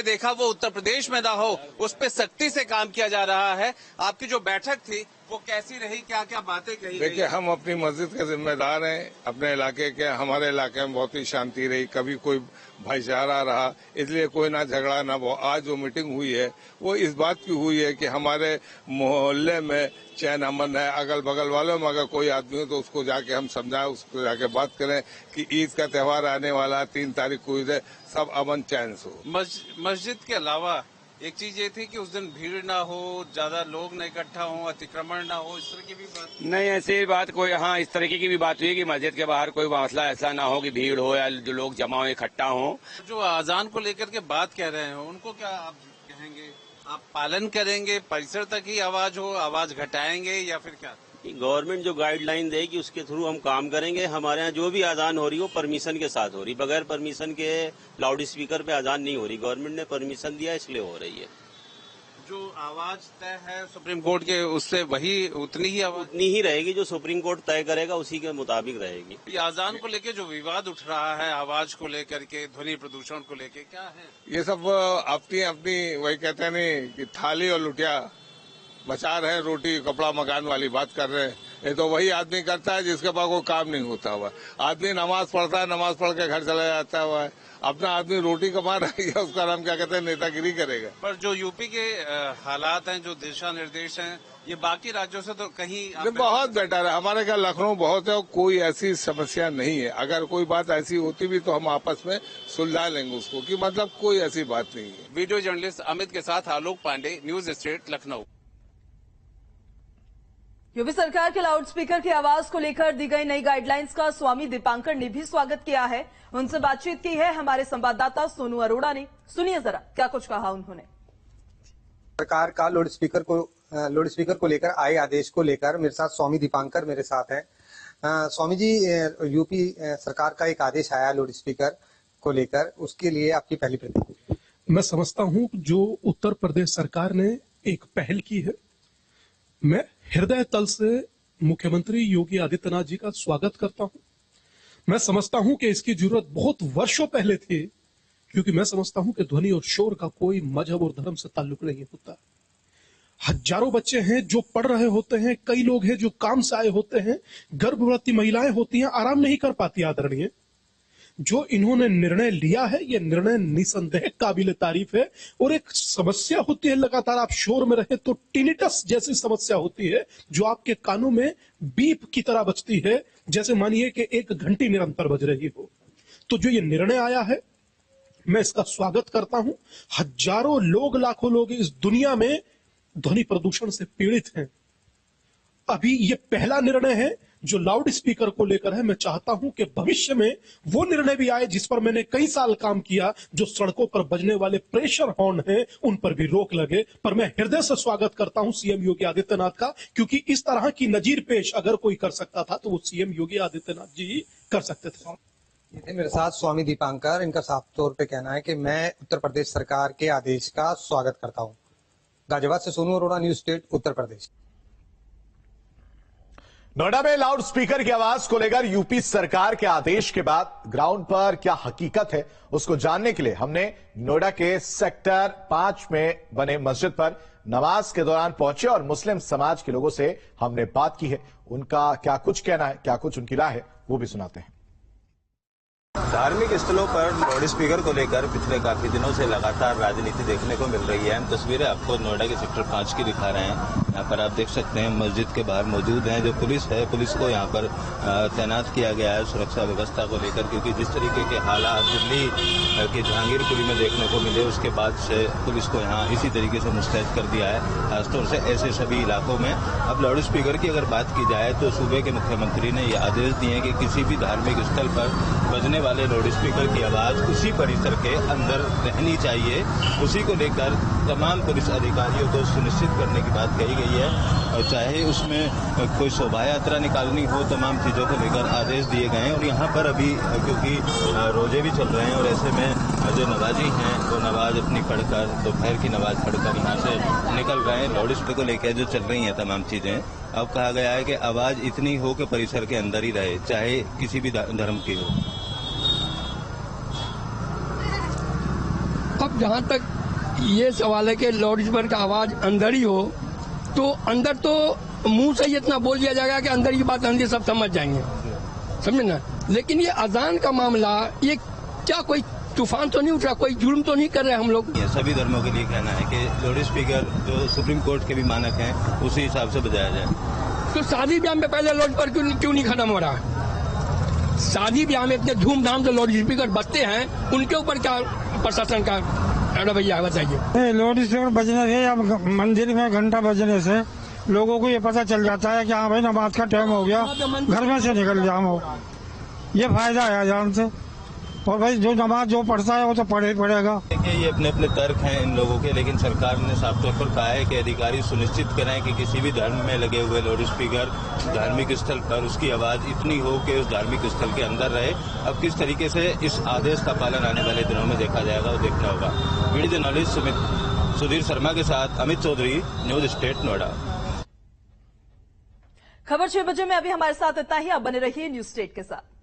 में देखा वो उत्तर प्रदेश में ना हो, उस पर सख्ती से काम किया जा रहा है। आपकी जो बैठक थी वो कैसी रही, क्या क्या बातें कही? देखिए, हम अपनी मस्जिद के जिम्मेदार हैं। अपने इलाके के, हमारे इलाके में बहुत ही शांति रही, कभी कोई भाईचारा रहा, इसलिए कोई ना झगड़ा ना वो। आज जो मीटिंग हुई है वो इस बात की हुई है कि हमारे मोहल्ले में चैन अमन है। अगल बगल वालों में अगर कोई आदमी हो तो उसको जाके हम समझाएं, उसको जाके बात करें कि ईद का त्यौहार आने वाला 3 तारीख को ईद है, सब अमन चैन से हो। मस्जिद के अलावा एक चीज ये थी कि उस दिन भीड़ ना हो, ज्यादा लोग न इकट्ठा हो, अतिक्रमण ना हो, इस तरह की भी बात नहीं। ऐसी बात कोई, हाँ, इस तरीके की भी बात हुई कि मस्जिद के बाहर कोई मसला ऐसा ना हो कि भीड़ हो या जो लोग जमा हो, इकट्ठा हो। जो अजान को लेकर के बात कह रहे हो उनको क्या आप कहेंगे? आप पालन करेंगे, परिसर तक ही आवाज हो, आवाज घटाएंगे या फिर क्या? गवर्नमेंट जो गाइडलाइन देगी उसके थ्रू हम काम करेंगे। हमारे यहाँ जो भी अजान हो रही है वो परमिशन के साथ हो रही, बगैर परमिशन के लाउड स्पीकर पे अजान नहीं हो रही। गवर्नमेंट ने परमिशन दिया इसलिए हो रही है। जो आवाज तय है सुप्रीम कोर्ट के, उससे वही उतनी ही रहेगी जो सुप्रीम कोर्ट तय करेगा, उसी के मुताबिक रहेगी। ये अजान को लेकर जो विवाद उठ रहा है, आवाज को लेकर के, ध्वनि प्रदूषण को लेकर, क्या है ये सब? अपनी अपनी वही कहते हैं नहीं कि थाली और लुटिया बचा रहे, रोटी कपड़ा मकान वाली बात कर रहे हैं। ये तो वही आदमी करता है जिसके पास कोई काम नहीं होता हुआ। आदमी नमाज पढ़ता है, नमाज पढ़ के घर चला जाता हुआ है। अपना आदमी रोटी कमा रहा है, उसका नाम क्या कहते हैं, नेतागिरी करेगा। पर जो यूपी के हालात हैं, जो दिशा निर्देश हैं, ये बाकी राज्यों से तो कहीं बहुत बेटर है। हमारे क्या लखनऊ बहुत है और कोई ऐसी समस्या नहीं है। अगर कोई बात ऐसी होती भी तो हम आपस में सुलझा लेंगे उसको, कि मतलब कोई ऐसी बात नहीं है। वीडियो जर्नलिस्ट अमित के साथ Alok Pandey, News State, Lucknow. UP सरकार के लाउड स्पीकर की आवाज को लेकर दी गई नई गाइडलाइंस का स्वामी दीपांकर ने भी स्वागत किया है। उनसे बातचीत की है हमारे संवाददाता सोनू अरोड़ा ने। सुनिए जरा क्या कुछ कहा उन्होंने। सरकार का लाउड स्पीकर को लेकर आए आदेश को लेकर मेरे साथ स्वामी दीपांकर मेरे साथ हैं। स्वामी जी, यूपी सरकार का एक आदेश आया लाउड स्पीकर को लेकर, उसके लिए आपकी पहली प्रतिक्रिया? मैं समझता हूं जो उत्तर प्रदेश सरकार ने एक पहल की है, मैं हृदय तल से मुख्यमंत्री योगी आदित्यनाथ जी का स्वागत करता हूं। मैं समझता हूं कि इसकी जरूरत बहुत वर्षों पहले थी, क्योंकि मैं समझता हूं कि ध्वनि और शोर का कोई मजहब और धर्म से ताल्लुक नहीं होता। हजारों बच्चे हैं जो पढ़ रहे होते हैं, कई लोग हैं जो काम से आए होते हैं, गर्भवती महिलाएं होती हैं, आराम नहीं कर पाती। आदरणीय, जो इन्होंने निर्णय लिया है, ये निर्णय निसंदेह काबिल तारीफ है। और एक समस्या होती है, लगातार आप शोर में रहे तो टिनिटस जैसी समस्या होती है, जो आपके कानों में बीप की तरह बजती है, जैसे मानिए कि एक घंटी निरंतर बज रही हो। तो जो ये निर्णय आया है, मैं इसका स्वागत करता हूं। हजारों लोग, लाखों लोग इस दुनिया में ध्वनि प्रदूषण से पीड़ित हैं। अभी ये पहला निर्णय है जो लाउड स्पीकर को लेकर है। मैं चाहता हूं कि भविष्य में वो निर्णय भी आए जिस पर मैंने कई साल काम किया, जो सड़कों पर बजने वाले प्रेशर हॉर्न हैं उन पर भी रोक लगे। पर मैं हृदय से स्वागत करता हूं सीएम योगी आदित्यनाथ का, क्योंकि इस तरह की नजीर पेश अगर कोई कर सकता था तो वो सीएम योगी आदित्यनाथ जी ही कर सकते थे। ये थे मेरे साथ स्वामी दीपांकर। इनका साफ तौर पे कहना है कि मैं उत्तर प्रदेश सरकार के आदेश का स्वागत करता हूँ। गाजियाबाद से सोनू अरोड़ा, न्यूज स्टेट, उत्तर प्रदेश। नोएडा में लाउड स्पीकर की आवाज को लेकर यूपी सरकार के आदेश के बाद ग्राउंड पर क्या हकीकत है, उसको जानने के लिए हमने नोएडा के सेक्टर 5 में बने मस्जिद पर नमाज के दौरान पहुंचे और मुस्लिम समाज के लोगों से हमने बात की है। उनका क्या कुछ कहना है, क्या कुछ उनकी राय है, वो भी सुनाते हैं। धार्मिक स्थलों पर लाउड स्पीकर को लेकर पिछले काफी दिनों से लगातार राजनीति देखने को मिल रही है। हम तस्वीरें आपको नोएडा के सेक्टर 5 की दिखा रहे हैं। यहाँ पर आप देख सकते हैं मस्जिद के बाहर मौजूद हैं जो पुलिस है, पुलिस को यहाँ पर तैनात किया गया है सुरक्षा व्यवस्था को लेकर, क्योंकि जिस तरीके के हालात दिल्ली की जहांगीरपुरी में देखने को मिले उसके बाद से पुलिस को यहाँ इसी तरीके से मुस्तैद कर दिया है, खासतौर से ऐसे सभी इलाकों में। अब लाउड स्पीकर की अगर बात की जाए तो सूबे के मुख्यमंत्री ने यह आदेश दिए कि किसी भी धार्मिक स्थल पर बजने वाले लाउड स्पीकर की आवाज उसी परिसर के अंदर रहनी चाहिए। उसी को लेकर तमाम पुलिस अधिकारियों को सुनिश्चित करने की बात कही गई है, और चाहे उसमें कोई शोभा यात्रा निकालनी हो, तमाम चीजों को लेकर आदेश दिए गए हैं। और यहाँ पर अभी क्योंकि रोजे भी चल रहे हैं और ऐसे में जो नवाजी हैं वो नमाज अपनी पढ़कर, दोपहर की नमाज पढ़कर यहाँ से निकल रहे हैं। लाउड स्पीकर को लेकर जो चल रही हैं तमाम चीजें, अब कहा गया है कि आवाज इतनी हो कि परिसर के अंदर ही रहे, चाहे किसी भी धर्म की हो। अब जहाँ तक ये सवाल है कि लाउड स्पीकर का आवाज अंदर ही हो, तो अंदर तो मुंह से ही इतना बोल दिया जाएगा कि अंदर की बात अंदर सब समझ जाएंगे, समझे ना। लेकिन ये अजान का मामला, ये क्या कोई तूफान तो नहीं उठ रहा, कोई जुर्म तो नहीं कर रहे हम लोग। ये सभी धर्मों के लिए कहना है कि लाउड स्पीकर जो सुप्रीम कोर्ट के भी मानक हैं उसी हिसाब से बजाया जाए। तो शादी ब्याह में पहले लाउड स्पीकर क्यों नहीं खत्म हो रहा? शादी ब्याह में इतने धूमधाम से लाउड स्पीकर बजते हैं, उनके ऊपर क्या प्रशासन का रवैया बताइए। लाउड स्पीकर बजने से या मंदिर में घंटा बजने से लोगों को ये पता चल जाता है कि हाँ भाई नमाज का टाइम हो गया, घर में से निकल जाओ। ये फायदा है अजान से। और भाई जो नमाज जो पढ़ता है वो तो पढ़े ही पड़ेगा। देखिए ये अपने अपने तर्क हैं इन लोगों के, लेकिन सरकार ने साफ तौर पर कहा है कि अधिकारी सुनिश्चित करें कि किसी भी धर्म में लगे हुए लाउड स्पीकर धार्मिक स्थल पर उसकी आवाज इतनी हो कि उस धार्मिक स्थल के अंदर रहे। अब किस तरीके से इस आदेश का पालन आने वाले दिनों में देखा जाएगा, वो देखना होगा। वीडियो जर्नलिस्ट सुधीर शर्मा के साथ अमित चौधरी, न्यूज स्टेट नोएडा। खबर 6 बजे में अभी हमारे साथ इतना ही। आप बने रहिए न्यूज स्टेट के साथ।